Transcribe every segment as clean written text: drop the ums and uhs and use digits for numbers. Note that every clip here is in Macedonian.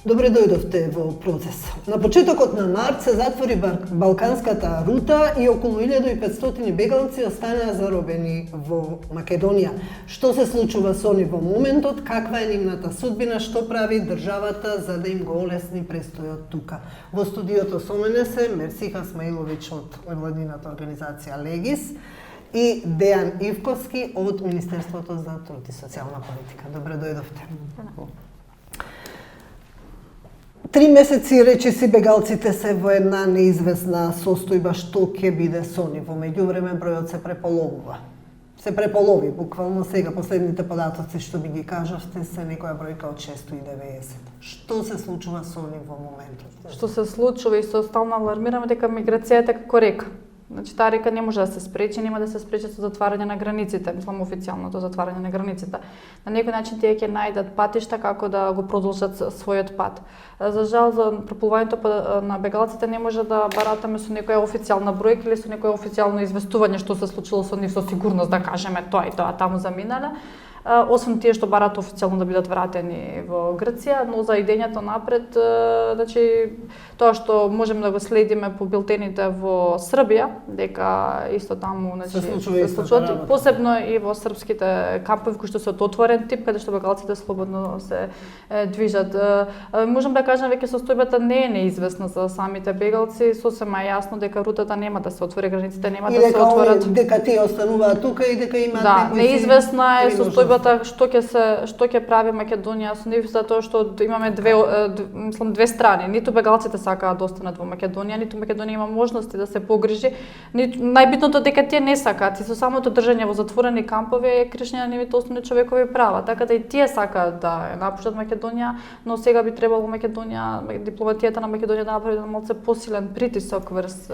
Добре дојдовте во процес. На почетокот на март се затвори Балканската рута и околу 1500 бегалци останаа заробени во Македонија. Што се случува со нив во моментот, каква е нивната судбина, што прави државата за да им го олесни престојот тука? Во студиото со мене се Мерсиха Смаиловиќ од невладината организација Легис и Дејан Ивковски од Министерството за труд и социјална политика. Добре дојдовте. 3 месеци речиси бегалците се во една неизвестна состојба, што ќе биде со нив. Во меѓувреме бројот се преполовува. Се преполови буквално сега последните податоци што би ги кажавте се некоја бројка од 690. Што се случува со нив во моментот? Што се случува и се стално алармираме дека миграцијата е како река. Значи, таа река не може да се спречи, нема да се спречи со затварање на границите, мислам официјалното затварање на границите. На некој начин тие ќе најдат патишта како да го продолжат својот пат. За жал, за проплувањето на бегалците не може да баратаме со некоја официјална бројка или со некое официјално известување што се случило со нив со сигурност да кажеме тоа и тоа таму заминале. Освен тие што барат официјално да бидат вратени во Грција, но за идењето напред, значи тоа што можеме да го следиме по билтените во Србија, дека исто таму значи се случува посебно и во српските кампови кои што се од отворен тип, каде што бегалците слободно се движат. Можам да кажам веќе состојбата не е неизвестна за самите бегалци, сосема е јасно дека рутата нема да се отвори, границите нема да се отворат. Дека тие остануваат тука и дека имаат некои неизвестна е состојбата што ќе прави Македонија со нив, затоа што имаме две страни. Ниту бегалците сакаат да останат во Македонија, ниту Македонија има можности да се погрижи. Најбитното дека тие не сакаат и со самото држање во затворени кампови е кршење на нивните основни човекови права. Така да и тие сакаат да напуштат Македонија, но сега би требало Македонија, дипломатијата на Македонија да направи малце посилен притисок врз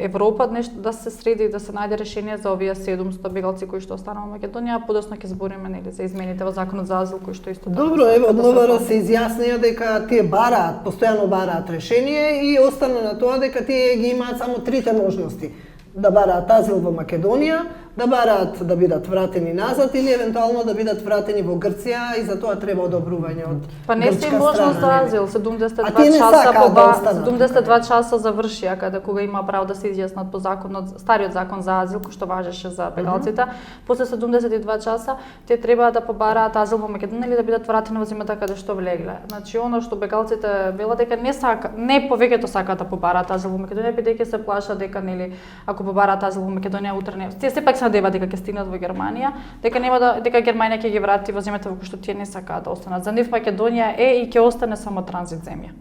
Европа, да се среди и да се најде решение за овие 700 бегалци кои што останаа во Македонија, а подоцна ќе збориме нели за измените во законот за азил кои што исто така. Добро, ево од МВР се изјаснија дека тие постојано бараат решение и остана на тоа дека тие ги имаат само трите можности: да бараат азил во Македонија, да бараат да бидат вратени назад или евентуално да бидат вратени во Грција и за тоа треба одобрување од Па не се можност за азил, 72 часа завршија каде кога има право да се изјаснат по законот, стариот закон за азил кој што важеше за бегалците. После 72 часа те треба да побараат азил во Македонија или да бидат вратени во земјата каде што влегле. Значи оно што бегалците велат дека не повеќето сакаат да побараат азил во Македонија, бидејќи се плашат дека нели ако побараат азил во Македонија утре не. Тие сепак се надеваат дека ќе стигнат во Германија, дека Германија ќе ги врати во земјата во која што тие не сакаат да останат. За нив Македонија е и ќе остане само транзит земја.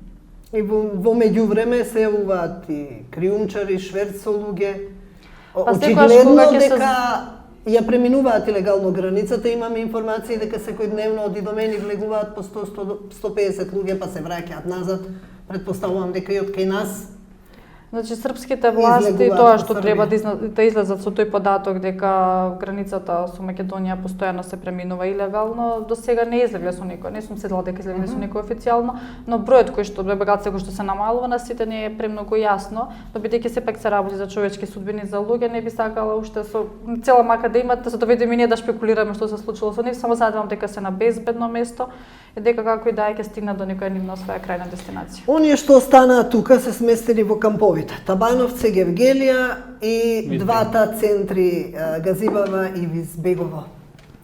И во меѓувреме се јавуваат и криумчари, шверцо луѓе. Очигледно дека ја преминуваат илегално границата, имаме информации дека секојдневно од Идомени влегуваат по 100-150 луѓе па се враќаат назад. Предпоставувам дека и од кај нас. Значи српските власти тоа што треба да излезат со тој податок дека границата со Македонија постојано се преминува илегално, до сега не излегле со никој. Не сум седела дека излегле со никој официјално, но бројот кој што бегалци кој што се намалува на сите не е премногу јасно, но бидејќи сепак се работи за човечки судбини за луѓе, не би сакала уште со цела мака да имат да се доведеме ние да шпекулираме што се случило со нив, само задевам дека се на безбедно место и дека како и да ќе стигнат до некоја нивна своја крајна дестинација. Оние што останаа тука се сместени во камповите Табановци, Гевгелија и двата центри Газибава и Визбегово.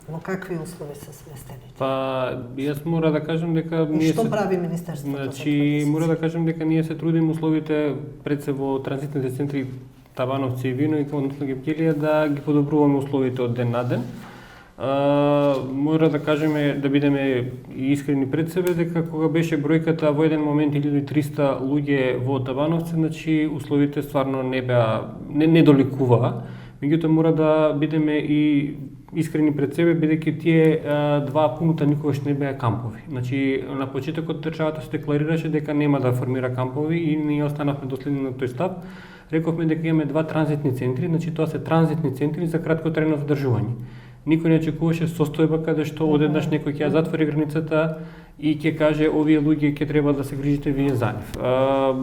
Во какви услови се сместени? Па јас мора да кажам дека ние што прави министерството? Значи мора да кажам дека ние се трудиме условите пред се во транзитните центри Табановци и Вино и односно Гевгелија да ги подобруваме условите од ден на ден. Мора да кажеме, да бидеме искрени пред себе, дека кога беше бројката во еден момент 1300 луѓе во Табановци, значи условите стварно не доликуваа. Меѓутоа мора да бидеме и искрени пред себе, бидејќи тие два пункта никогаш не беа кампови. Значи на почетокот државата се декларираше дека нема да формира кампови и ние останавме доследни на тој став. Рековме дека имаме два транзитни центри, значи тоа се транзитни центри за краткотрајно задржување. Никој не очекуваше состојба каде што одеднаш некој ќе ја затвори границата и ќе каже овие луѓе ќе треба да се грижите вие за нив.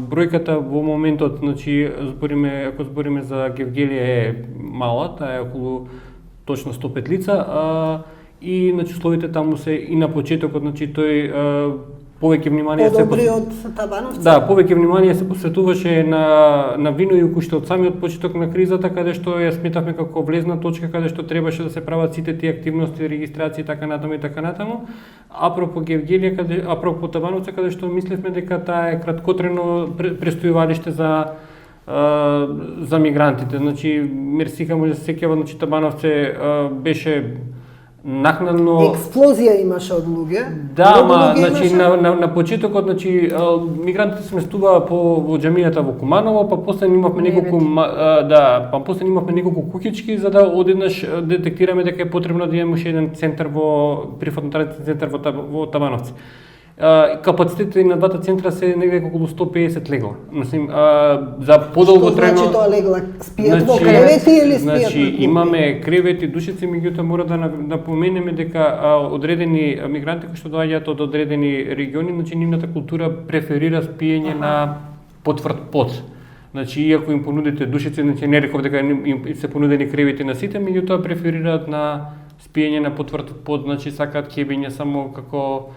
Бројката во моментот, значи ако збориме за Гевгелија е мала, таа е околу точно 105 лица, и значи условите таму се и на почетокот, значи тој повеќе внимание Подобри од Табановци? Да, повеќе внимание се посветуваше на Винојук уште од самиот почеток на кризата, каде што ја сметавме како влезна точка, каде што требаше да се прават сите тие активности, регистрации така натаму. Апропо Гевгелија, апропо Табановци, каде што мислевме дека таа е краткотрено престојувалиште за мигрантите. Значи Мерсика може да се сеќава, значи Табановци беше накнадно експлозија имаше од луѓе. Да, ама значи на почетокот, значи мигрантите сместуваа во џамијата во Куманово, па после имавме неколку куќички за да одеднаш детектираме дека е потребно да имаме уште еден центар прифатно транзитен центар во Табановци. Капацитетите на двата центра се негде околу 150 легла. Мислим, за подолго трено... Што значи тоа легла? Спијат во кревети или спијат на Значи, имаме кревети, душици, меѓутоа мора да напоменеме дека одредени мигранти кои што доаѓаат од одредени региони, значи нивната култура преферира спиење на потврд под. Значи, иако им понудите душици, значи не реков дека им се понудени кревети на сите, меѓутоа преферираат на спиење на потврд под, значи сакаат кебење само како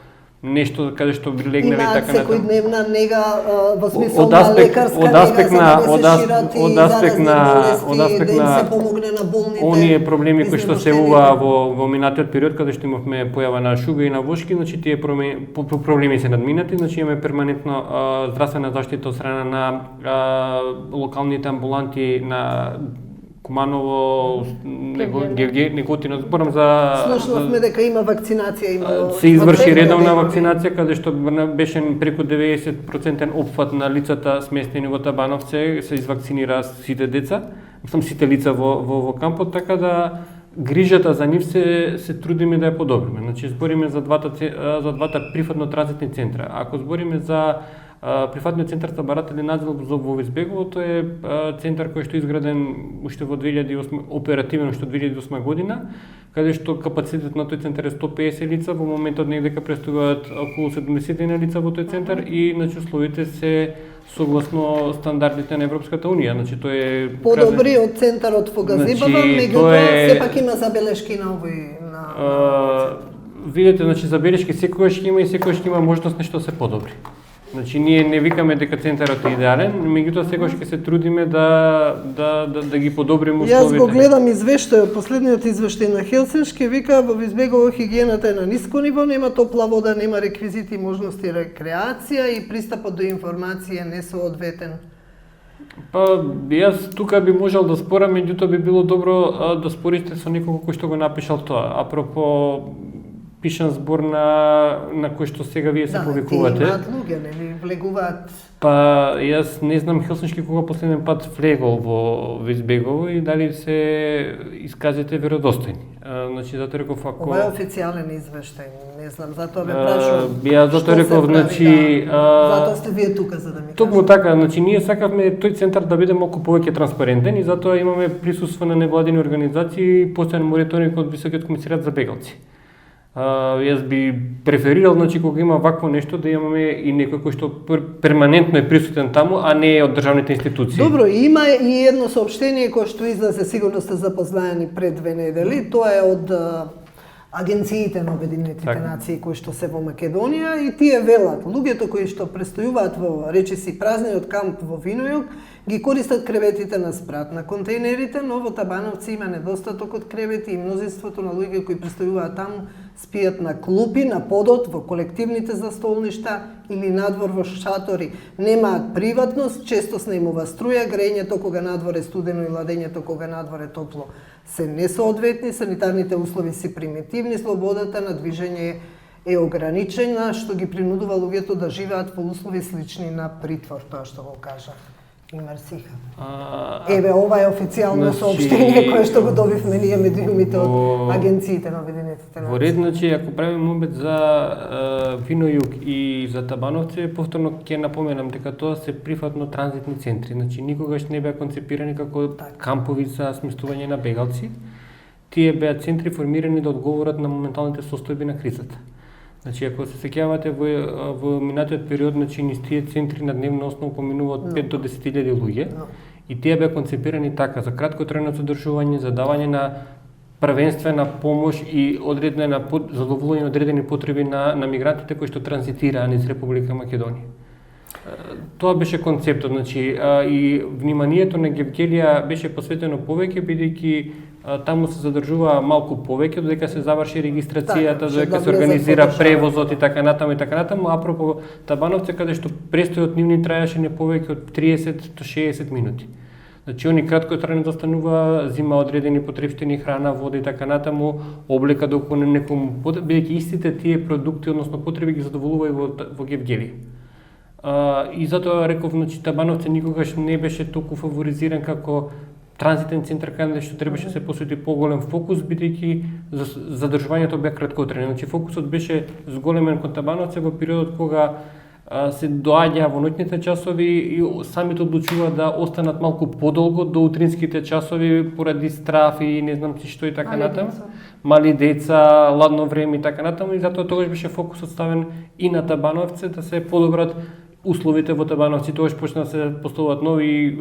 нешто каде што би легнеле и така натаму. Секојдневна нега во смисол на лекарска нега за да се шират и заразни болести, да им се помогне на болните. Оние проблеми кои што се ува во минатиот период каде што имавме појава на шуга и на вошки, значи тие проблеми се надминати, значи имаме перманентно здравствена заштита од страна на локалните амбуланти на Куманово, Неготино, зборам за... Слушнавме дека има вакцинација, се изврши редовна вакцинација, каде што беше преку 90% опфат на лицата сместени во Табановци, се извакцинираа сите деца, сите лица во кампот, така да грижата за нив се трудиме да ја подобриме. Значи, збориме за двата прифатно транзитни центра. Ако збориме за прифатниот центар за баратели надзор во Везбегово, тоа е центар кој што е изграден уште во 2008 оперативно уште 2008 година, каде што капацитетот на тој центар е 150 лица, во моментот негдека престојуваат околу 70 лица во тој центар и значи условите се согласно стандардите на Европската унија, значи тоа е подобри од центарот во Газибава, меѓутоа сепак има забелешки на овој видете, значи забелешки секогаш има и секогаш има можност нешто се подобри. Значи ние не викаме дека центарот е идеален, меѓутоа секогаш ќе се трудиме да ги подобриме условите. Јас го гледам извештајот, последниот извештај на Хелсиншки вика во Визбегово хигиената е на ниско ниво, нема топла вода, нема реквизити и можности рекреација и пристапот до информација не соодветен. Па јас тука би можел да спорам, меѓутоа би било добро да спорите со некој кој што го напишал тоа. Апропо пишан збор на кој што сега вие се повикувате. Да, тие луѓе, нели, влегуваат. Па, јас не знам Хелсиншки кога последен пат влегол во Визбегово и дали се исказите веродостојни. Значи, затоа реков ако... Ова е официјален извештај, не знам, затоа ве прашувам. Јас затоа реков, значи... Затоа сте вие тука за да ми кажете. Токму така, значи ние сакавме тој центар да биде малку повеќе транспарентен и затоа имаме присуство на невладини организации и постојан мониторинг од Високиот комисаријат за бегалци. Јас би преферирал, значи, кога има вакво нешто, да имаме и некој кој што перманентно е присутен таму, а не од државните институции. Добро, има и едно соопштение кое што излезе, сигурно сте запознаени пред 2 недели, тоа е од агенциите на Обединетите нации кои што се во Македонија и тие велат, луѓето кои што престојуваат во речиси празниот камп во Винојук, ги користат креветите на спрат на контейнерите, но во Табановци има недостаток од кревети и мнозинството на луѓе кои престојуваат таму спијат на клупи, на подот, во колективните застолништа или надвор во шатори. Немаат приватност, често снемува струја, грејењето кога надвор е студено и ладењето кога надвор е топло се несоодветни, санитарните услови се примитивни, слободата на движење е ограничена, што ги принудува луѓето да живеат во услови слични на притвор, тоа што го кажа и Мерсиха. Еве, ова е официјално соопштение кое што го добивме ние медиумите од агенциите на Обединетите нации. Во ред, значи, ако правиме обид за Винојук и за Табановци, повторно ќе напоменам дека тоа се прифатно транзитни центри. Значи, никогаш не беа концепирани како кампови за сместување на бегалци. Тие беа центри формирани да одговорат на моменталните состојби на кризата. Значи, ако се сеќавате во минатиот период, значи, низ тие центри на дневна основа поминуваат 5 до 10.000 луѓе и тие беа концепирани така, за краткотрajно содржување, за давање на првенствена помош и задоволување на одредени потреби на мигрантите кои што транзитираа низ Република Македонија. Тоа беше концептот, значи, и вниманието на Гевгелија беше посветено повеќе, бидејќи таму се задржува малку повеќе додека се заврши регистрацијата, додека се организира превозот и така натаму, апропо Табановци, каде што престојот нивни траеше не повеќе од 30 до 60 минути. Значи, они краткотрајно достанува, зима одредени потребштини, храна, вода и така натаму, облека доколку некому, бидејќи истите тие продукти, односно потреби ги задоволува и во Гевгелија. И затоа реков, значи, Табановци никогаш не беше толку фаворизиран како транзитен центар каде што требаше се посвети поголем фокус, бидејќи задржувањето беа краткотрајно. Значи, фокусот беше зголемен кон Табановци во периодот кога се доаѓа во ноќните часови и самите одлучува да останат малку подолго до утринските часови поради страф и не знам си што и така натаму. Мали деца, ладно време и така натаму, и затоа тогаш беше фокусот ставен и на Табановци да се подобрат условите во Табановци. Тогаш почна да се поставуваат нови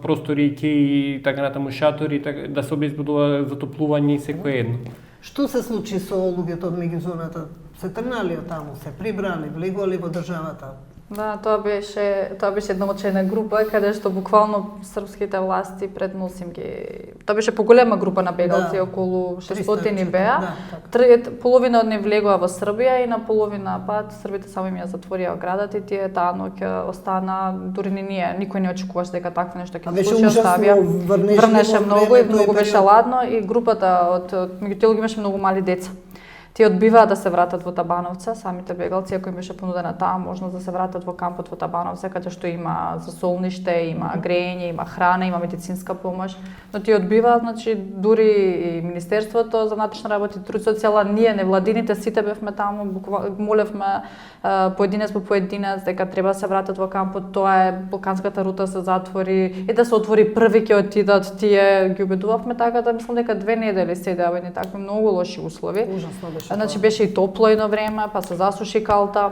простори, кеи и така натаму, шатори, да се обезбедува затоплување и секое едно. Што се случи со луѓето од меѓузоната? Се тргнали од таму, се прибрали, влегували во државата? Да, тоа беше една очајна група каде што буквално српските власти пред носим ги. Тоа беше поголема група на бегалци, околу 600 беа. Половина од нив влегува во Србија и на половина пат србите само им ја затворија градата и тие таа ноќ остана, дури не ние, никој не очекуваше дека такво нешто ќе се случи, оставија. Врнеше многу и многу беше ладно и групата од меѓу тие имаше многу мали деца. Тие одбиваат да се вратат во Табановца, самите бегалци, ако им беше понудена таа можност да се вратат во кампот во Табановца, каде што има засолниште, има грејење, има храна, има медицинска помош, но тие одбиваат, значи дури и Министерството за внатрешни работи, труд социјала, ние невладините сите бевме таму, молевме поединец по поединец дека треба да се вратат во кампот, тоа е Балканската рута се затвори и да се отвори први ќе отидат, тие ги убедувавме така да мислам дека 2 недели седеа во такви многу лоши услови. Ужасно беше. Значи беше и топло едно време, па се засуши калта,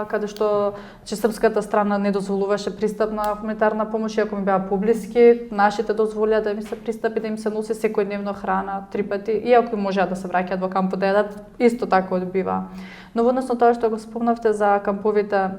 каде што српската страна не дозволуваше пристап на хуманитарна помош, иако ми беа поблиски, нашите дозволија да им се пристапи, да им се носи секојдневно храна 3 пати, иако можеа да се враќаат во кампот да јадат, исто така одбива. Но во однос на тоа што го спомнавте за камповите,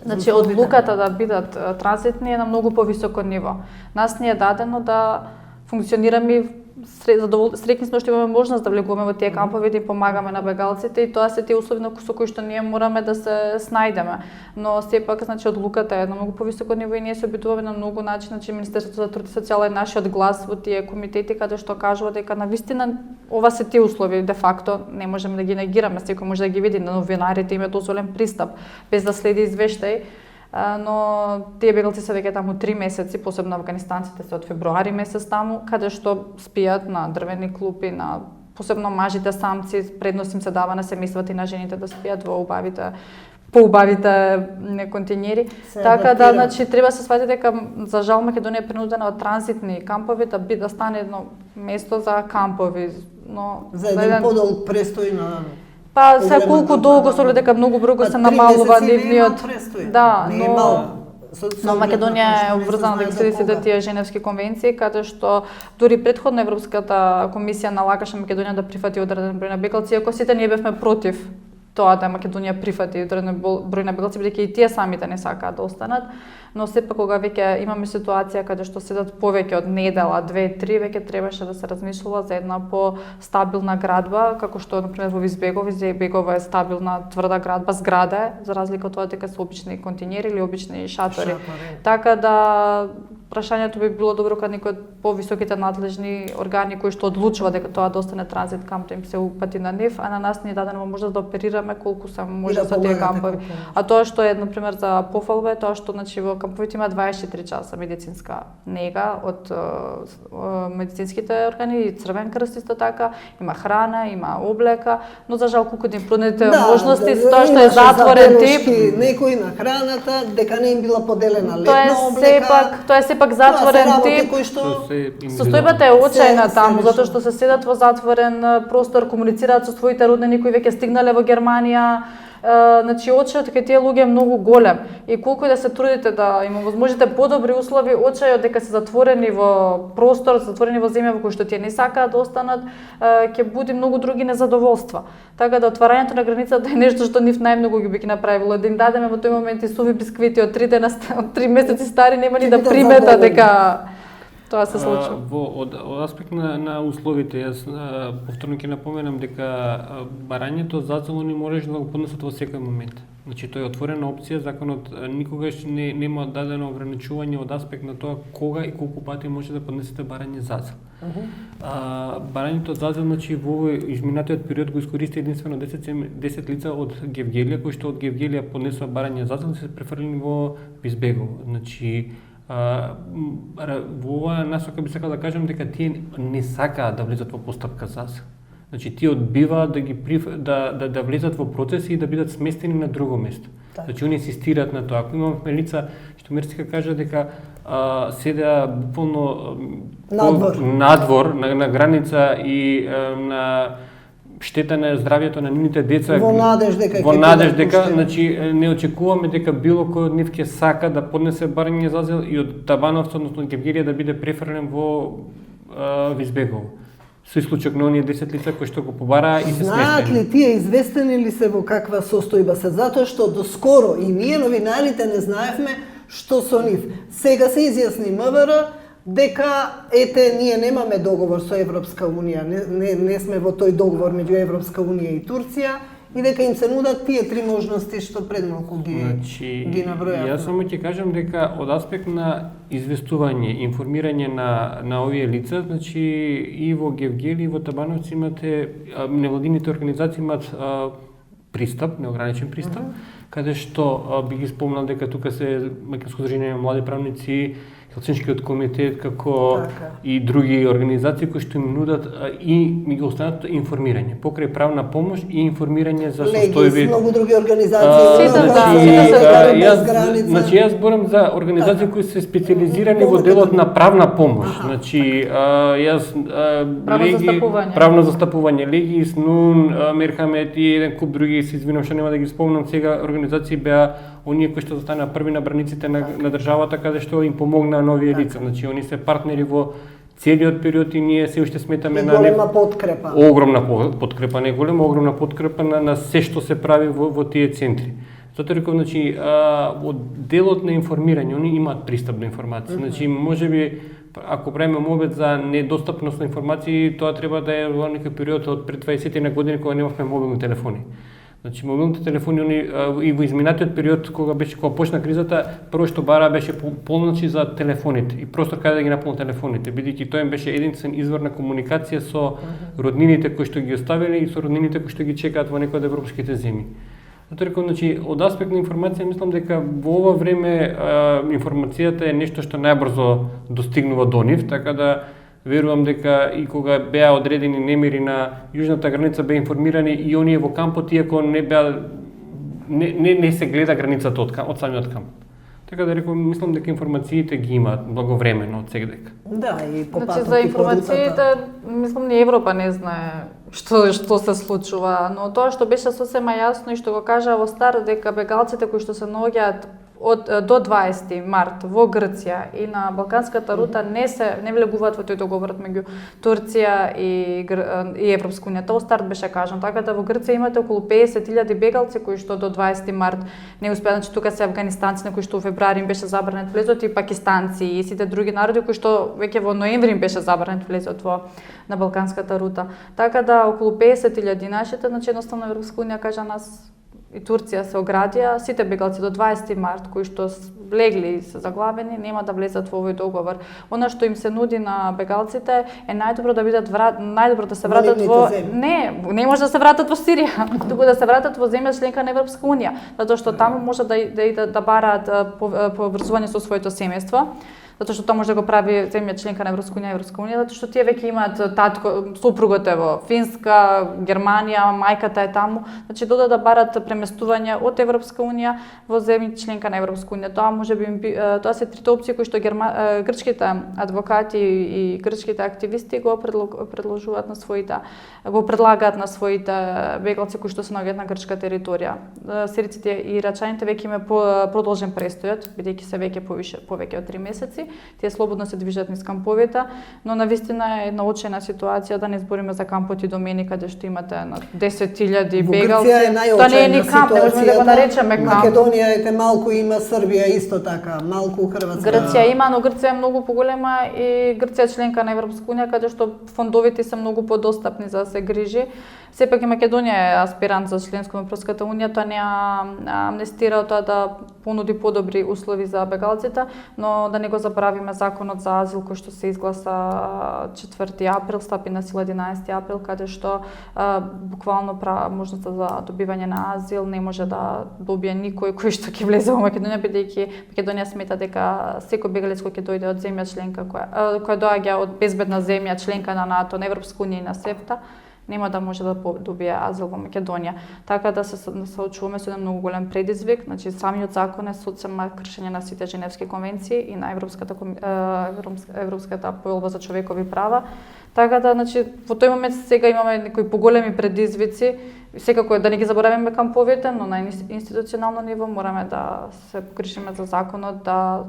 значи одлуката да бидат транзитни е на многу повисоко ниво. Нас ни е дадено да функционираме, среќни сме што имаме можност да влегуваме во тие кампови, да им помагаме на бегалците и тоа се тие услови со кои што ние мораме да се снајдеме. Но сепак, значи, одлуката е на многу повисоко ниво и ние се обидуваме на многу начин, значи Министерството за труд и социјала е нашиот глас во тие комитети каде што кажува дека навистина ова се тие услови, де факто не можеме да ги негираме, секој може да ги види, на новинарите им е дозволен пристап без да следи извештај. Но тие бегалци се веќе таму 3 месеци, посебно афганистанците се од февруари месец таму, каде што спијат на дрвени клупи, на посебно мажите самци, предност им се дава на семејствата и на жените да спијат во поубавите континери. Така да, значи, треба се свати дека за жал Македонија е принудена од транзитни кампови да стане едно место за кампови, но за еден подолг престој на па се колку долго со дека многу брзо се намалува нивниот. Да, но Македонија е обврзана дека се тие Женевски конвенции, каде што дури претходно Европската комисија налагаше Македонија да прифати одреден број на бегалци, иако сите ние бевме против тоа да Македонија прифати одреден број на бегалци, бидејќи и тие самите не сакаат да останат. Но сепак кога веќе имаме ситуација каде што седат повеќе од недела, 2-3, веќе требаше да се размислува за една по-стабилна градба, како што например во Избегово е стабилна тврда градба, зграда е, за разлика од тоа дека се обични континери или обични шатори. Така да прашањето би било добро кога некој од повисоките надлежни органи кои што одлучува дека тоа да остане транзит камп, да им се упати на нив, а на нас ни е дадена можност да оперираме колку се може со тие кампови. А тоа што е например за пофалба е тоа што значи во камповите има 24 часа медицинска нега од медицинските органи и Црвен крст исто така, има храна, има облека, но за жал колку да им пронудите можности, тоа што е затворен тип, некој на храната, дека не им била поделена летна облека. Тоа е сепак затворен тип. Состојбата е очајна таму, затоа што се седат во затворен простор, комуницираат со своите роднини кои веќе стигнале во Германија, значи очајот кај тие луѓе е многу голем и колку и да се трудите да им овозможите подобри услови, очајот дека се затворени во простор, затворени во земја во кој што тие не сакаат да останат, ќе буди многу други незадоволства. Така да отварањето на границата е нешто што нив најмногу ги би ги направило. Да им дадеме во тој момент и суви бисквити од 3 месеци стари, нема ни да примета дека тоа се случува. Од аспект на условите, јас повторно ќе напоменам дека барањето зацело не можеш да го поднесат во секој момент. Значи тоа е отворена опција, законот никогаш нема дадено ограничување од аспект на тоа кога и колку пати може да поднесете барање зацел. Барањето зацел, значи во изминатиот период го искористи единствено 10 лица од Гевгелија, кои што од Гевгелија поднесува барање зацел и се префрлени во Бизбегово. Значи во оваа насока би сакал да кажам дека тие не сакаат да влезат во постапка зацел. Значи тие одбиваат да влезат во процеси и да бидат сместени на друго место. Значи они инсистираат на тоа. Ако имаме лица што Мерцика кажа дека седеа буквално надвор на граница и на штета на здравјето на нивните деца во надеж дека значи не очекуваме дека било кој од нив ќе сака да поднесе барање зацел и од Табановци, односно Гевгелија, да биде префрлен во Бизбегово. Со исклучок на оние 10 лица кои што го побараа и се сместени. Знаат ли тие, известени ли се во каква состојба се? Затоа што доскоро и ние новинарите не знаевме што со нив. Сега се изјасни МВР дека ние немаме договор со Европска унија, не сме во тој договор меѓу Европска унија и Турција и дека им се нудат тие 3 можности што пред малку ги набројавме. Јас само ќе кажам дека од аспект на известување, информирање на овие лица, значи и во Гевгелија и во Табановци имате невладините организации имаат пристап, неограничен пристап, каде што би ги спомнал дека тука се Македонско здружение на млади правници, Хелсинскиот комитет, како и други организации кои што им нудат и ми го останат информирање, покрај правна помош и информирање за состојби. Многу други организации. Значи јас зборам за организации кои се специализирани во делот на правна помош. Значи јас правно застапување, Леги, СНУН, Мерхамет и еден куп други, се извинувам што нема да ги спомнам сега, организации беа оние кои што застанаа први на браниците на државата, каде што им помогнаа новие лица. Значи они се партнери во целиот период и ние се уште сметаме на голема подкрепа. Огромна подкрепа, не голема, огромна подкрепа на се што се прави во тие центри. Затоа реков, значи, од делот на информирање, они имаат пристап до информации. Значи, можеби ако правиме мобет за недостапност на информации, тоа треба да е во некој период од пред 20 на години кога немавме мобилни телефони. Значи мобилните телефони и во изминатиот период кога почна кризата, прво што бара беше полночи за телефоните и простор каде да ги наполнат телефоните, бидејќи тоа им беше единствен извор на комуникација со роднините кои што ги оставиле и со роднините кои што ги чекаат во некој од европските земји. Затоа реков, значи, од аспект на информација, мислам дека во ова време информацијата е нешто што најбрзо достигнува до нив, така да верувам дека и кога беа одредени немири на јужната граница беа информирани и оние во кампот, иако не се гледа границата од самиот камп. Така да реков, мислам дека информациите ги имаат благовремено од сега дека. Да, и по значи, за информациите, мислам, ни Европа не знае што се случува, но тоа што беше сосема јасно и што го кажа во Стар, дека бегалците кои што се наоѓаат до 20 март во Грција и на Балканската рута не влегуваат во тој договорот меѓу Турција и Европска унија. Тоа старт беше кажано, така да во Грција имате околу 50.000 бегалци кои што до 20 март не успеа, значи тука се афганистанци на кои што во февруари им беше забранет влезот и пакистанци и сите други народи кои што веќе во ноември им беше забранет влезот на Балканската рута. Така да околу 50.000 нашите, значи едноставно Европска унија кажа нас и Турција се оградија, сите бегалци до 20 март кои што влегли и се заглавени нема да влезат во овој договор. Она што им се нуди на бегалците е најдобро да бидат најдобро да се вратат во не може да се вратат во Сирија, туку да се вратат во земја членка на Европска унија, затоа што таму може да бараат поврзување со своето семејство. затоа што тоа може да го прави земја членка на Европска унија, затоа што тие веќе имаат татко, супругот е во Финска, Германија, мајката е таму, значи додат да барат преместување од Европска унија во земја членка на Европска унија. Тоа можеби тоа се трите опции кои што грчките адвокати и грчките активисти го предлагаат на своите бегалци кои што се наоѓаат на грчка територија. Сириците и ирачаните веќе има продолжен престојот, бидејќи се веќе повеќе од 3 месеци. Тие слободно се движат низ камповите, но навистина е една очајна ситуација, да не збориме за кампот и Домени каде што имате на 10.000 бегалци. Тоа не е ни камп, не можеме да го наречеме камп. Македонија ете малку има, Србија исто така, малку Хрватска. Грција има, но Грција е многу поголема и Грција е членка на Европска унија каде што фондовите се многу подостапни за да се грижи. Сепак и Македонија е аспирант за членство на Европската унија, тоа не амнестира тоа да понуди подобри услови за бегалците, но да не го забравиме законот за азил кој што се изгласа 4 април, стапи на сила 11 април, каде што буквално можноста за добивање на азил не може да добие никој кој што ќе влезе во Македонија, бидејќи Македонија смета дека секој бегалец кој ќе дојде од земја членка која доаѓа од безбедна земја членка на НАТО, на Европска унија и на СЕФТА, нема да може да добие азил во Македонија. Така да се соочуваме со еден многу голем предизвик, значи самиот закон е соцема кршење на сите Женевски конвенции и на Европската поелба за човекови права. Така да, значи, во тој момент сега имаме некои поголеми предизвици, секако е да не ги заборавиме камповите, но на институционално ниво мораме да се погрижиме за законот да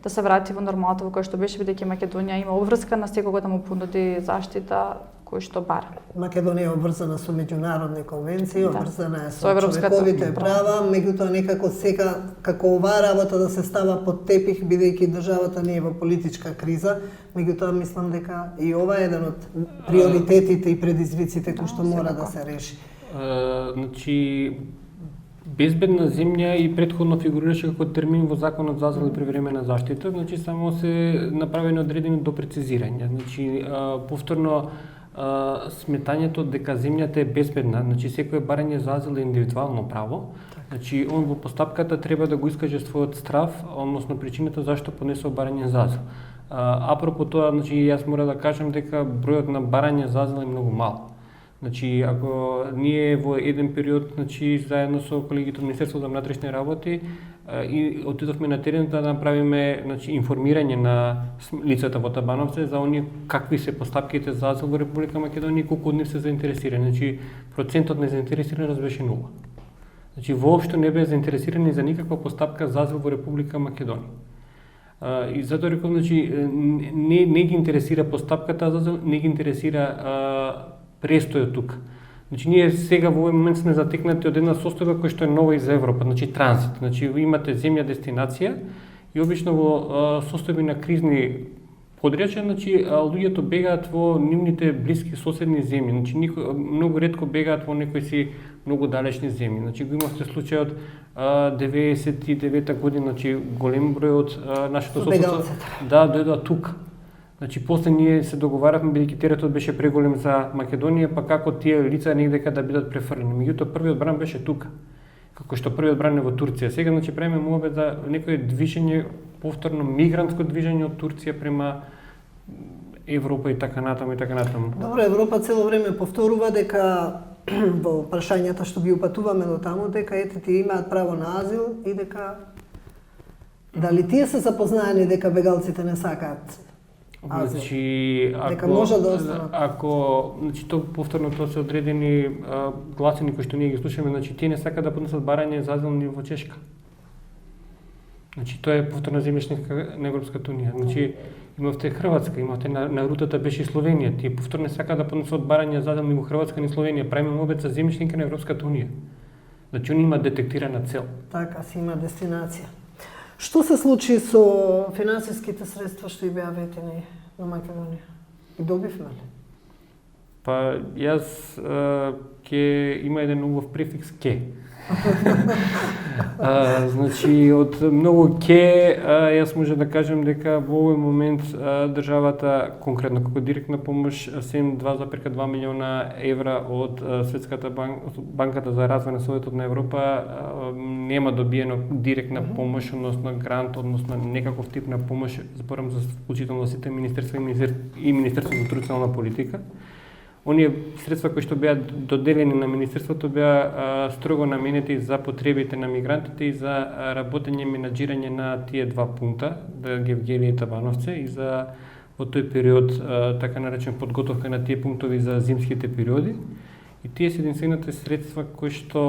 се врати во нормалата во која што беше, бидејќи Македонија има обврска на секого да му понуди заштита кој што бара. Македонија е обврзана со меѓународни конвенции, обврзана е со човековите права, меѓутоа некако сега како оваа работа да се става под тепих, бидејќи државата не е во политичка криза, меѓутоа мислам дека и ова е еден од приоритетите и предизвиците кои што мора да се реши. Значи безбедна земја и претходно фигурираше како термин во законот за азил и привремена заштита, значи само се направени одредени допрецизирања. Значи повторно сметањето дека земјата е безбедна, значи секое барање за азил е индивидуално право. Значи он во постапката треба да го искаже својот страв, односно причината зашто понесува барање за азил. Апропо тоа, значи јас мора да кажам дека бројот на барање за азил е многу мал. Значи, ако ние во еден период, значи, заедно со колегите од Министерството за внатрешни работи и отидовме на терен да направиме, значи, информирање на лицата во Табановци за оние какви се постапките за азил во Република Македонија и колку од нив се заинтересирани. Значи, процентот на заинтересираност беше 0. Значи, воопшто не беа заинтересирани за никаква постапка за азил во Република Македонија. И затоа реков, значи, не ги интересира постапката за азил, не ги интересира престојот тука. Значи ние сега во овој момент сме затекнати од една состојба која што е нова и за Европа, значи транзит. Значи ви имате земја дестинација и обично во состојби на кризни подрачја, значи луѓето бегаат во нивните блиски соседни земји. Значи многу ретко бегаат во некои си многу далечни земји. Значи го имавте случајот 99-та година, значи голем број од нашето соседство дојдоа тука. Значи после ние се договаравме бидејќи теретот беше преголем за Македонија, па како тие лица негдека да бидат префрлени. Меѓутоа првиот бран беше тука. Како што првиот бран е во Турција. Сега значи правиме молба за некое движење, повторно мигрантско движење од Турција према Европа и така натаму и така натаму. Добро, Европа цело време повторува дека во прашањата што ги упатуваме до таму дека ете тие имаат право на азил и дека дали тие се запознаени дека бегалците не сакаат азил? Значи, дека може да останат. Ако, значи тоа повторно тоа се одредени гласини кои што ние ги слушаме, значи тие не сакаат да поднесат барање за азил ни во Чешка. Значи тоа е повторно земјишник на Европската унија. Значи имавте Хрватска, имавте на рутата беше и Словенија. Тие повторно сакаат да поднесат барање за азил ни во Хрватска ни Словенија. Правиме молба за земјишника на Европската унија. Значи они има детектирана цел. Така си има дестинација. Што се случи со финансиските средства што и беа ветени на Македонија? И добивме ли? Па јас ќе има еден убав префикс ке. Значи од многу ке јас може да кажем дека во овој момент државата конкретно како директна помош 2,2 милиона евра од Светската банката за развој на Советот на Европа нема добиено директна помош, односно грант, односно некаков тип на помош, зборам за вклучително сите министерства и Министерството за социјална политика. Оние средства кои што беа доделени на Министерството беа строго наменети за потребите на мигрантите и за работење и менаџирање на тие два пункта, Гевгелија и Табановце, и за во тој период така наречен подготовка на тие пунктови за зимските периоди. И тие се единствените средства кои што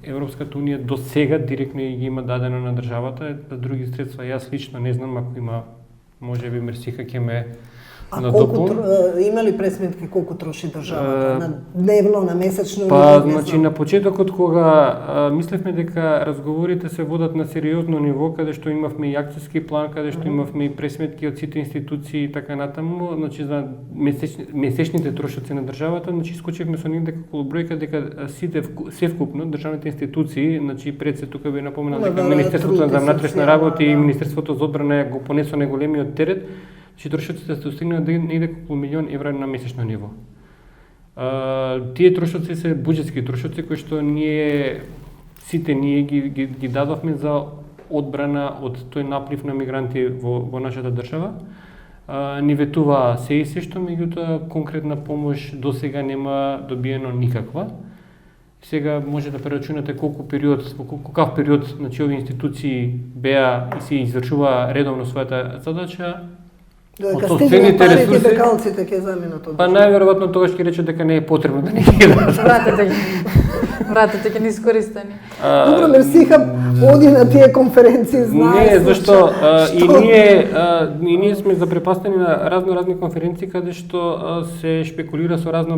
Европската унија до сега директно ги има дадено на државата. Други средства јас лично не знам, ако има, можеби Мерсиха ќе ме колку има ли пресметки колку троши државата на дневно, на месечно? Па, значи на почетокот кога мислевме дека разговорите се водат на сериозно ниво, каде што имавме и акцијски план, каде што имавме и пресметки од сите институции и така натаму, значи за месечните трошоци на државата, значи скочивме со негде околу бројка дека сите севкупно државните институции, значи пред се тука би напоменал дека Министерството за внатрешни работи и Министерството за одбрана го понесо најголемиот терет. Че трошоците се достигнаа негде околу милион евра на месечно ниво. Тие трошоци се буџетски трошоци кои што сите ние ги дадовме за одбрана од тој наплив на мигранти во нашата држава. Ни ветуваа се и се што, меѓутоа конкретна помош до сега нема добиено никаква. Сега може да прерачунате во каков период, значи овие институции беа и се извршува редовно својата задача. Дека стигнат парите, бекалците ќе заминат од. Па најверојатно тогаш ќе рече дека не е потребно да не ги дадат. Вратите ги неискористени. Добро, Мерсиха оди на тие конференции, знае. Не, зашто и ние сме запрепастени на разни конференции каде што се шпекулира со разни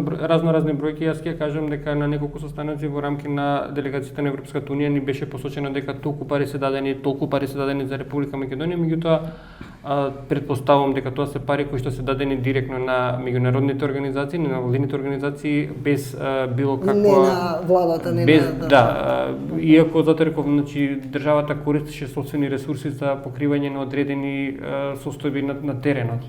бројки. Јас ќе кажам дека на неколку состаноци во рамки на делегацијата на Европската унија ни беше посочено дека толку пари се дадени за Република Македонија, меѓутоа претпоставувам дека тоа се пари кои што се дадени директно на меѓународните организации, на невладините организации без било каква не на владата, не без, на да, иако затоа реков, значи државата користеше собствени ресурси за покривање на одредени состојби на теренот.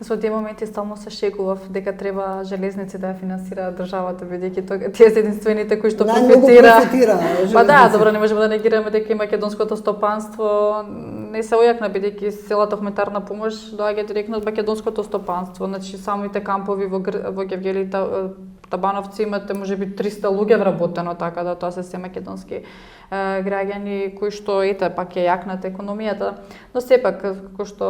Со тие моменти стално се шегував дека треба железници да ја финансира државата, бидејќи тие се единствените кои што профитира. Па да, добро, не можеме да негираме дека и македонското стопанство не се ојакна, бидејќи целата хуманитарна помош доаѓа директно од македонското стопанство. Значи самите кампови во Гевгелија и Табановци имате можеби 300 луѓе вработено, така да тоа се македонски граѓани кои што пак е јакната економијата, но сепак како што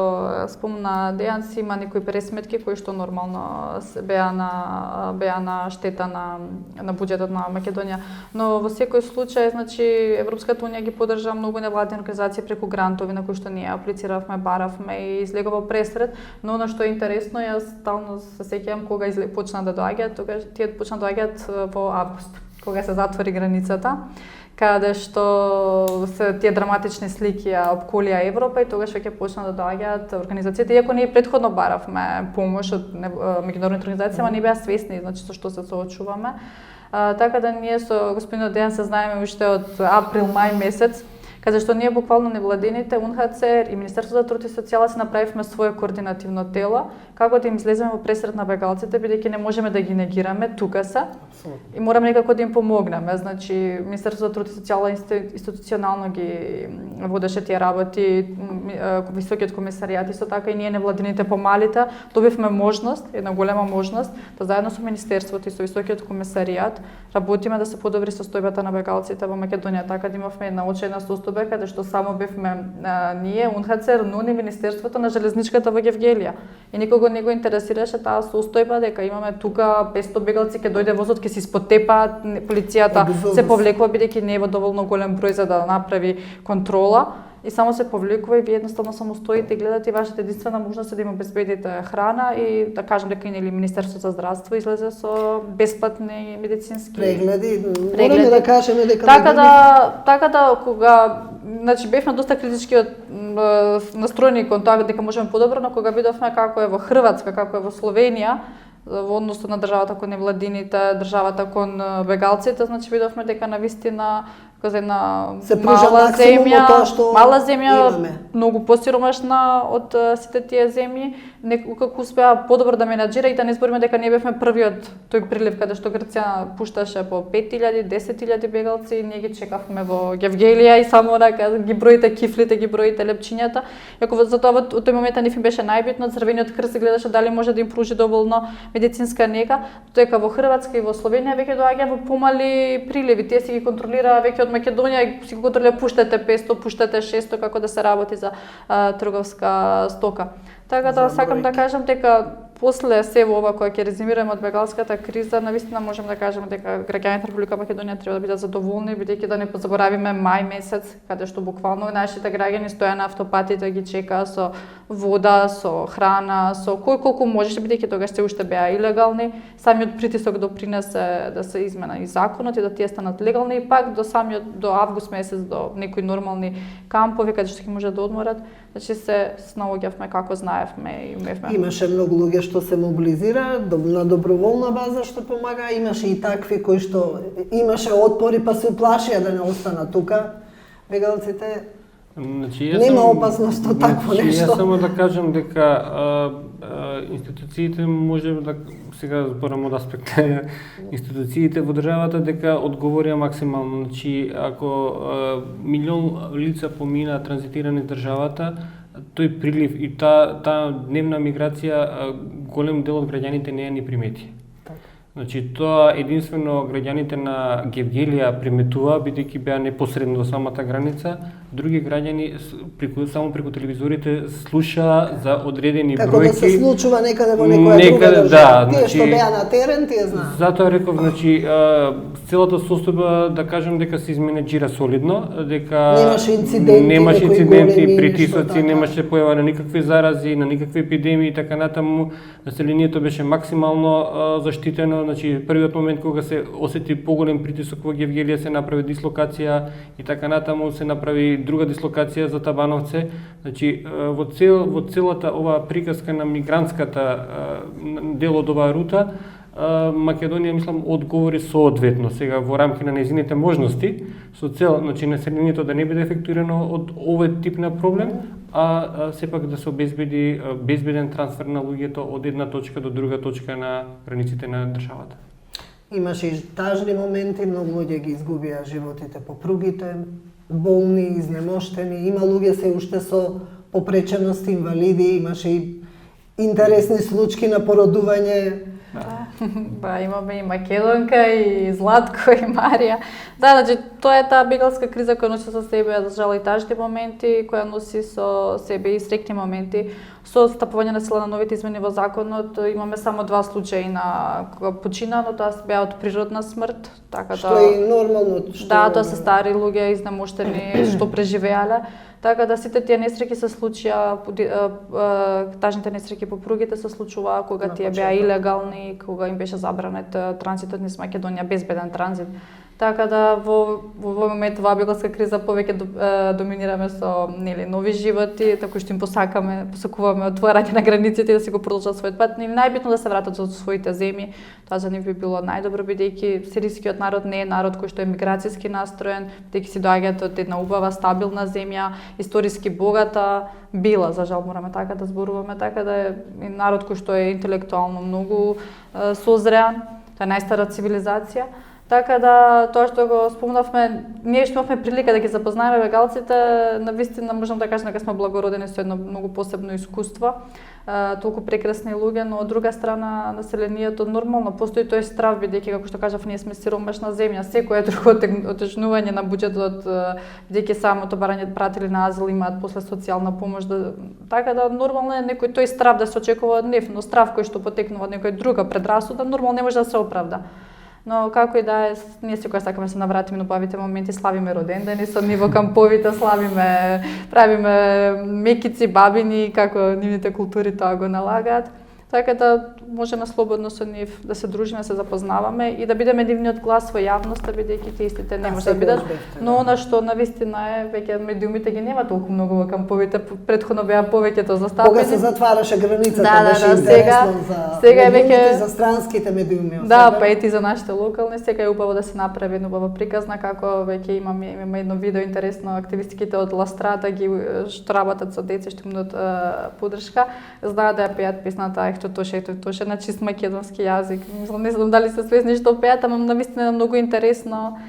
спомна Дејан, си има некои пресметки кои што нормално беа на штета на буџетот на Македонија, но во секој случај, значи Европската унија ги поддржа многу невладини организации преку грантови на кои што ние аплициравме, баравме и излегува пресред, но она што е интересно, јас стално се сеќавам кога почна да доаѓаат, тогаш тие почна да доаѓаат во август, кога се затвори границата, каде што се тие драматични слики ја опколија Европа и тогаш веќе почна да доаѓаат организациите, иако ние претходно баравме помош од меѓународните организации, ама не беа свесни, значи со што се соочуваме. Така да ние со господинот Дејан се знаеме уште од април-мај месец, каде што ние буквално невладините, УНХЦР и Министерството за труд и социјала се направивме свое координативно тело, како да им излеземе во пресред на бегалците, бидејќи не можеме да ги негираме, тука се. И мораме некако да им помогнеме. Значи, Министерството за труд и социјала институционално ги водеше тие работи, високиот комисаријат, исто така и ние невладините помалите, добивме можност, една голема можност, да заедно со Министерството и со високиот комисаријат работиме да се подобри состојбата на бегалците во Македонија, така да имавме една очајна состојба каде што само бевме ние, УНХЦР, но и Министерството на железничката во Гевгелија. И никого не го интересираше таа состојба дека имаме тука 500 бегалци, ќе дојде возот, ќе се испотепаат, полицијата се повлекува бидејќи не е во доволно голем број за да направи контрола. и само се повлекува и вие едноставно само стоите и гледате и вашата единствена можност е да им обезбедите храна и да кажем дека и нели Министерството за здравство излезе со бесплатни медицински прегледи. Мораме да кажеме дека така да кога значи бевме доста критички настроени кон тоа дека можеме подобро, но кога видовме како е во Хрватска, како е во Словенија, во односу на државата кон невладините, државата кон бегалците, значи видовме дека навистина една мала земја, многу посиромашна од сите тие земји, некако успеа подобро да менаџира и да не збориме дека не бевме првиот тој прилив каде што Грција пушташе по 5000, 10.000 бегалци, ние ги чекавме во Гевгелија и само онака ги броите кифлите, ги броите лепчињата. Иако затоа во тој момент нив им беше најбитно, Црвениот крст гледаше дали може да им пружи доволно медицинска нега, дека во Хрватска и во Словенија веќе доаѓа во помали приливи, тие си ги контролира веќе од Македонија, си го контролира пуштате 500, пуштате 600 како да се работи за трговска стока. Така да сакам да кажам дека после сево ова која ќе резимираме од бегалската криза, навистина можеме да кажеме дека граѓаните на Република Македонија треба да бидат задоволни, бидејќи да не заборавиме мај месец, каде што буквално нашите граѓани стоја на автопатите, ги чекаа со вода, со храна, со колку можеше, бидејќи тогаш се уште беа илегални. Самиот притисок допринесе да се измена и законот и да тие станат легални и пак до август месец до некои нормални кампови каде што ќе може да одморат. Значи се снаоѓавме како знаевме и умевме. Имаше многу луѓе што се мобилизира на доброволна база што помага, имаше и такви кои што имаше отпори па се уплашија да не останат тука. Бегалците нема опасност од такво нешто. Јас само да кажам дека институциите можеме да сега зборам од аспект институциите во државата дека одговорија максимално. Значи ако милион лица помина транзитирани из државата, тој прилив и таа дневна миграција голем дел од граѓаните не ја ни примети. Значи тоа единствено граѓаните на Гевгелија приметува бидејќи беа непосредно до самата граница, други граѓани само преку телевизорите слушаа за одредени како бројки. Како да се случува некаде во некоја друга држава. Да, тие што беа на терен, тие знаат. Затоа реков, значи целата состојба да кажам дека се изменеџира солидно, дека немаше инциденти, притисоци, немаше појава на никакви зарази, на никакви епидемии и така натаму. Населението беше максимално заштитено. Значи првиот момент кога се осети поголем притисок во Гевгелија се направи дислокација и така натаму се направи друга дислокација за Табановце. Значи во целата оваа приказка на мигрантската дел од оваа рута Македонија мислам одговори соодветно сега во рамки на нејзините можности со цел значи населението да не биде ефектуирано од овој тип на проблем, а сепак да се обезбеди безбеден трансфер на луѓето од една точка до друга точка на границите на државата. Имаше и тажни моменти, многу луѓе ги изгубија животите по пругите, болни, изнемоштени, има луѓе се уште со попреченост, инвалиди, имаше и интересни случаи на породување. Да, имаме и Македонка, и Златко, и Марија. Да, значи, тоа е таа бегалска криза која носи со себе, за жал и тажни моменти, која носи со себе и среќни моменти. Со стапување на сила на новите измени во законот, имаме само 2 случаи на кога почина, но тоа беа од природна смрт, така да. Што е нормално, Да, тоа се стари луѓе, изнемоштени, што преживеале. Така да сите тие несреќи се случија, тажните несреќи по пругите се случуваа кога тие беа илегални, кога им беше забранет транзитот низ Македонија, безбеден транзит. Така да во момент оваа бегалска криза повеќе доминираме со нови животи, така што им посакуваме отворање на границите и да си го продолжат својот пат. Најбитно да се вратат во своите земји. Тоа за нив би било најдобро бидејќи сирискиот народ не е народ кој што е миграцијски настроен, бидејќи си доаѓаат од една убава, стабилна земја, историски богата, била, за жал мораме така да зборуваме, така да е народ кој што е интелектуално многу созреан, тоа е најстара цивилизација. Така да, тоа што го спомнавме, ние што имавме прилика да ги запознаеме бегалците, навистина можам да кажам дека сме благородени со едно многу посебно искуство, толку прекрасни луѓе, но од друга страна населението нормално постои тој страв, бидејќи како што кажав, ние сме сиромашна земја, секој друго отежнување на буџетот, бидејќи самото пратили на азил имаат после социјална помош, така да нормално е некој тој страв да се очекува од нив, но страв кој што потекнува од некоја друга предрасуда, нормално не може да се оправда. Но како и да е, ние секој сакаме да се навратиме на убавите моменти, славиме родендени со нив во камповите, славиме, правиме мекици, бабини, како нивните култури тоа го налагаат. Така да можеме слободно со нив да се дружиме, да се запознаваме и да бидеме нивниот глас во јавноста, бидејќи тие истите не може да бидат. Но она што навистина е, веќе медиумите ги нема толку многу во камповите, претходно беа повеќето застапени. Кога се затвараше границата, да, беше интересно сега за веќе медиумите, за странските медиуми. Да, па ети за нашите локални, сега е убаво да се направи една убава приказна, како веќе имаме едно видео интересно, активистките од Ластрата ги што работат со деца, што им дадат поддршка, знаат да ја пеат песната Ехто тоше на чист македонски јазик. Мислам, не знам дали се свесни што пеат, ама навистина многу интересна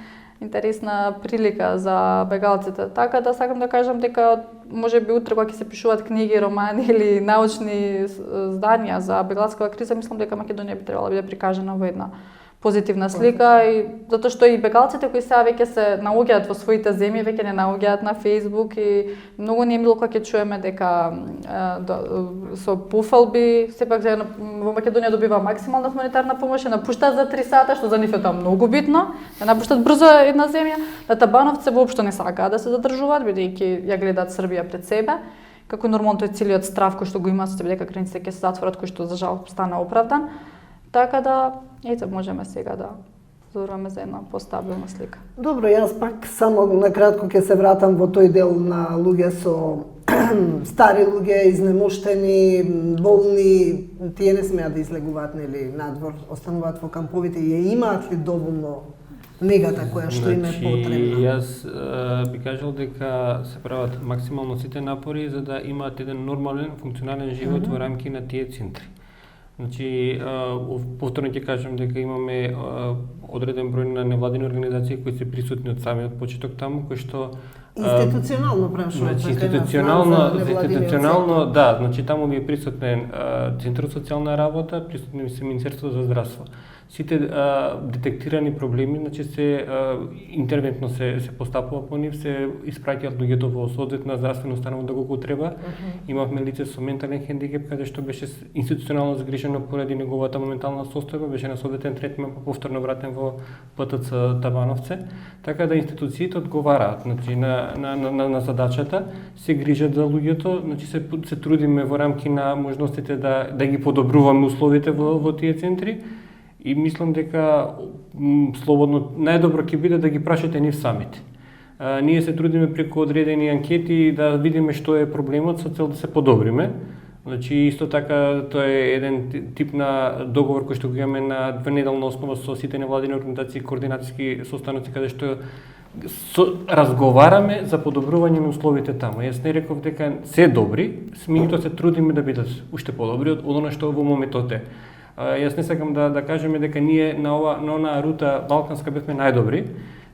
прилика за бегалците. Така да сакам да кажам дека можеби утре кога ќе се пишуваат книги, романи или научни зданија за бегалската криза, мислам дека Македонија би требала да биде прикажана во една позитивна слика, и затоа што и бегалците кои сега веќе се наоѓаат во своите земји, веќе не наоѓаат на Facebook, и многу не е мило кога ќе чуеме дека со пофалби, сепак во Македонија добива максимална хуманитарна помош, и напуштаат за 3 сата, што за нив е тоа многу битно, да напуштат брзо една земја, да табановци воопшто не сакаат да се задржуваат, бидејќи ја гледаат Србија пред себе. Како нормално тој целиот страв кој што го има со себе дека границите ќе се затворат, кој што за жал стана оправдан. Така да, ето можеме сега да зборуваме за една постабилна слика. Добро, јас пак само накратко ќе се вратам во тој дел на луѓе со стари луѓе, изнемоштени, болни, тие не смеат да излегуваат нели надвор, остануваат во камповите, и ја имаат ли доволно негата која што им е потребна? Јас би кажал дека се прават максимално сите напори за да имаат еден нормален, функционален живот во рамки на тие центри. Значи, повторно ќе кажам дека имаме одреден број на невладини организации кои се присутни од самиот почеток таму, кои што институционално прашувам. Значи, институционално, да, значи таму би присутен Центарот за социјална работа, присутни се Министерството за здравство. Сите детектирани проблеми, значи се интервентно се постапува по нив, се испраќаат луѓето во соодветна здравствена установа доколку треба. Имавме лице со ментален хендикеп каде што беше институционално загрижено поради неговата моментална состојба, беше на соодветен третман, повторно вратен во ПТЦ Табановце. Така да институциите одговараат, значи на задачата, се грижат за луѓето, значи се трудиме во рамки на можностите да ги подобруваме условите во тие центри. И мислам дека слободно најдобро ќе биде да ги прашате нив самите. Ние се трудиме преку одредени анкети да видиме што е проблемот со цел да се подобриме. Значи исто така тоа е еден тип на договор кој што го имаме на двенеделна основа со сите невладини организации, координацијски состаноци каде што разговараме за подобрување на условите таму. Јас не реков дека се добри, меѓутоа се трудиме да бидат уште подобри од она што во моментот е. Јас не сакам да кажеме дека ние на онаа рута балканска бевме најдобри,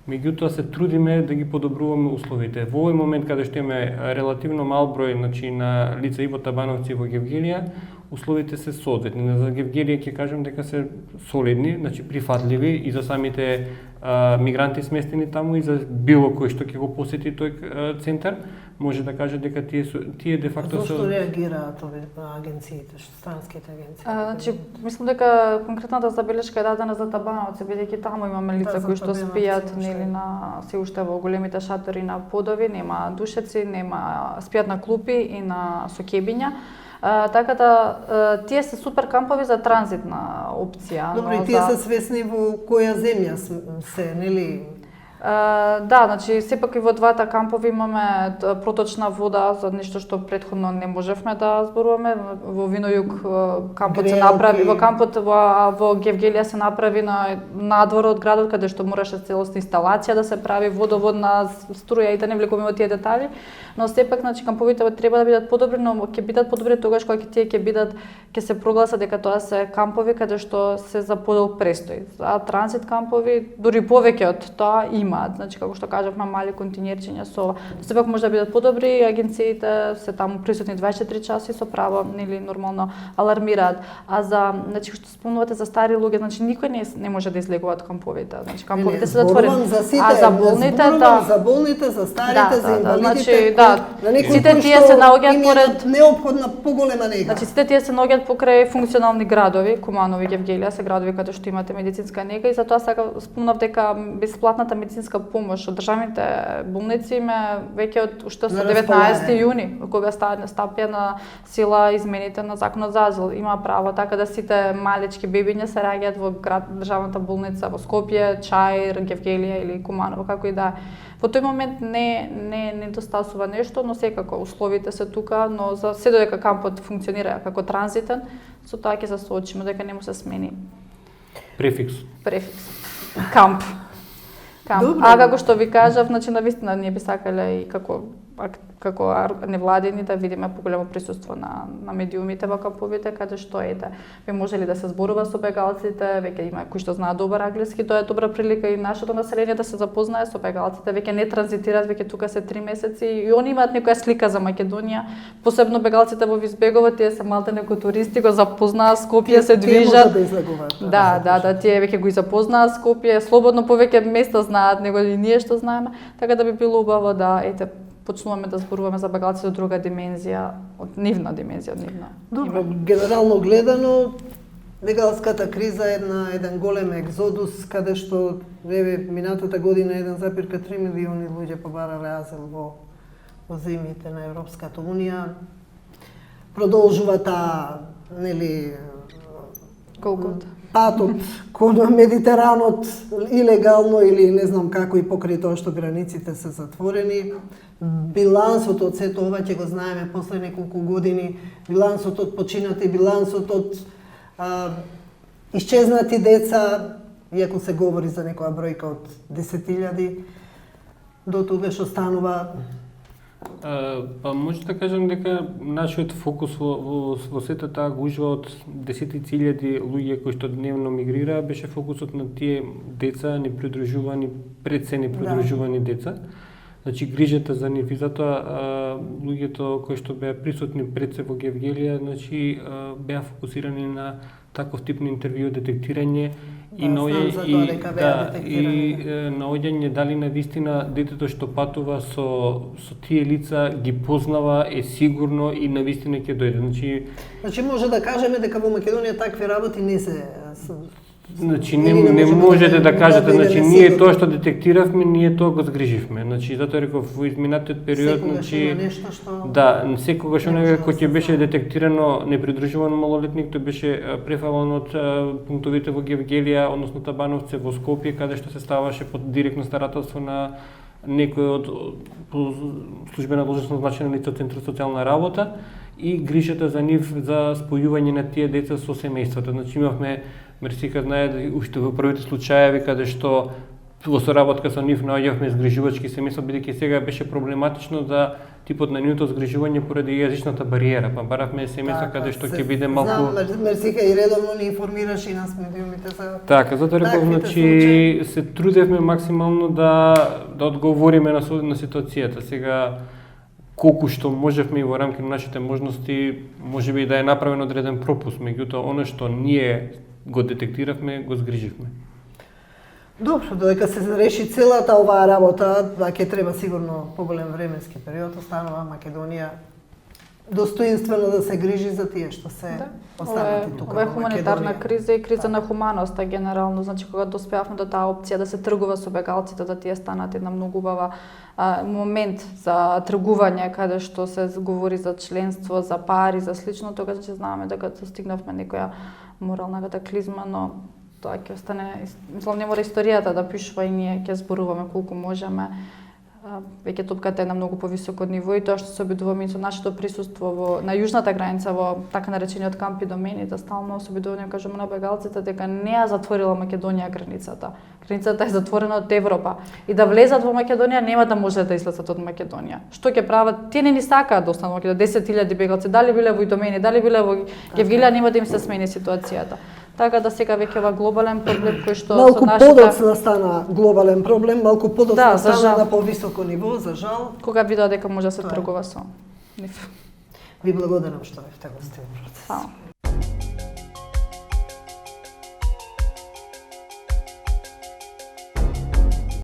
меѓутоа се трудиме да ги подобруваме условите. Во овој момент каде што имаме релативно мал број, значи на лица и во Табановци и во Гевгелија, условите се соодветни. За Гевгелија ќе кажам дека се солидни, значи прифатливи и за самите мигранти сместени таму и за било кој што ќе го посети тој центар, може да каже дека тие де факто Зошто реагираат овие агенциите, странските агенции? Значи, мислам дека конкретната забелешка е дадена за Табановци, бидејќи таму имаме лица кои што спијат нели на се уште во големите шатори на подови, нема душеци, спијат на клупи и на сокебиња. Така да тие се супер кампови за транзитна опција. Добро, и тие се свесни во која земја се, нели? Да, значи сепак и во двата кампови имаме проточна вода за нешто што претходно не можевме да зборуваме. Во Винојуг кампот се направи, во кампот во Гевгелија се направи на надвор од градот каде што мораше целосна инсталација да се прави, водоводна струја, и да не влегуваме во тие детали, но сепак значи камповите треба да бидат подобри, но ќе бидат подобри тогаш кога тие ќе се прогласат дека тоа се кампови каде што се за подолг престој. За транзит кампови дури повеќе од тоа има. имаат, значи како што кажавме мали континерчиња со ова. Сепак може да бидат подобри, агенциите се таму присутни 24 часи со право или нормално алармираат. А за значи што спомнувате за стари луѓе, значи никој не може да излегува од камповите. Значи камповите се затворени. А за болните за болните, за старите, за инвалидите. Значи, сите тие се наоѓаат поред неопходна поголема нега. Значи сите тие се наоѓаат покрај функционални градови, Куманови, Гевгелија се градови каде што имате медицинска нега и затоа сега спомнав дека бесплатната медицинска помош од државните болници име веќе од уште со 19 јуни, кога стапија на сила измените на законот за азил, има право така да сите малечки бебиња се раѓаат во државната болница во Скопје, Чаир, Гевгелија или Куманово, како и да е. Во тој момент не достасува нешто, но секако условите се тука, но за се додека кампот функционира како транзитен, со тоа ќе се соочиме дека не му се смени префикс. Камп. Добре. А како што ви кажав, значи навистина ние би сакале и како невладини да видиме поголемо присуство на медиумите во камповите, каде што би можели да се зборува со бегалците, веќе има кои што знаат добар англиски, тоа е добра прилика и нашето население да се запознае со бегалците, веќе не транзитираат, веќе тука се 3 месеци и они имаат некоја слика за Македонија, посебно бегалците во Визбегово, тие се малте неко туристи, го запознаа Скопје, се движат. Да, тие веќе го запознаа Скопје, слободно повеќе места знаат него и ние што знаеме, така да би било убаво да почнуваме да зборуваме за бегалците од друга димензија, од нивна димензија, од нивна. Добро, генерално гледано, бегалската криза е еден голем екзодус, каде што минатата година 1,3 милиони луѓе побарале азил во земјите на Европската Унија. Продолжува колкот патот кон Медитеранот илегално или не знам како и покрај тоа што границите се затворени. Билансот од сето ова ќе го знаеме после неколку години, билансот од починати, билансот од исчезнати деца, иако се говори за некоја бројка од 10.000, до тогаш останува. Може да кажам дека нашиот фокус во сета таа гужва од 10.000 луѓе кои што дневно мигрираа беше фокусот на тие деца непридружувани, пред се непридружувани деца. Значи грижата за нив и затоа луѓето кои што беа присутни пред се во Гевгелија, значи беа фокусирани на таков тип на интервју, детектирање и наоѓање дали на вистина детето што патува со тие лица ги познава, е сигурно и на вистина ќе дојде. Значи може да кажеме дека во Македонија такви работи не се. Значи не можете да кажете, значи ние тоа што детектиравме, ние тоа го згриживме. Значи затоа реков во изминатиот период, значи да, секогаш оние кој ќе беше детектирано непридружуван малолетник, тој беше префален од пунктовите во Гевгелија, односно Табановци во Скопје, каде што се ставаше под директно старателство на некој од службена должност назначено лице од Центарот за социјална работа и грижата за нив за спојување на тие деца со семејството. Значи имавме Мерсика знае уште во првите случаи каде што во соработка со нив наоѓавме згрижувачки семејства, бидејќи сега беше проблематично за типот на нивното згрижување поради јазичната бариера, па баравме семејства каде што ќе биде малку. Мерсика и редовно ни информираше и нас медиумите за. Така, затоа реков, значи се трудевме максимално да одговориме на ситуацијата. Сега колку што можевме и во рамки на нашите можности, можеби да е направен одреден пропуск, меѓутоа оно што ние го детектиравме, го згриживме. Добро, додека се реши целата оваа работа, ќе треба сигурно поголем временски период, останува Македонија достоинствено да се грижи за тие што се останати тука. Ова е хуманитарна криза и криза на хуманоста генерално, значи кога доспеавме до таа опција да се тргува со бегалците, да тие станат една многу убава момент за тргување каде што се говори за членство, за пари, за слично, тогаш значи знаеме дека достигнавме некоја морална катаклизма, но тоа ќе остане, мислам, не мора историјата да пишува и ние ќе зборуваме колку можеме. Веќе топката е на многу повисоко ниво и тоа што се обидуваме со нашето присуство на јужната граница во така наречениот камп и домени, да стално се обидуваме кажеме на бегалците дека не ја затворила Македонија границата. Границата е затворена од Европа и да влезат во Македонија нема да може да излезат од Македонија. Што ќе прават? Тие не ни сакаат да останат 10.000 бегалци, дали биле во Идомени, дали биле во Гевгелија, нема да им се смени ситуацијата. Така да сега веќе ова глобален проблем кој што Малку со нашата подоцна стана глобален проблем, малку подоцна Да, за стана жал. на повисоко ниво, за жал. кога видоа дека може да се Тоа е. тргува со нив. Ви благодарам што бевте гости во процес. Фала.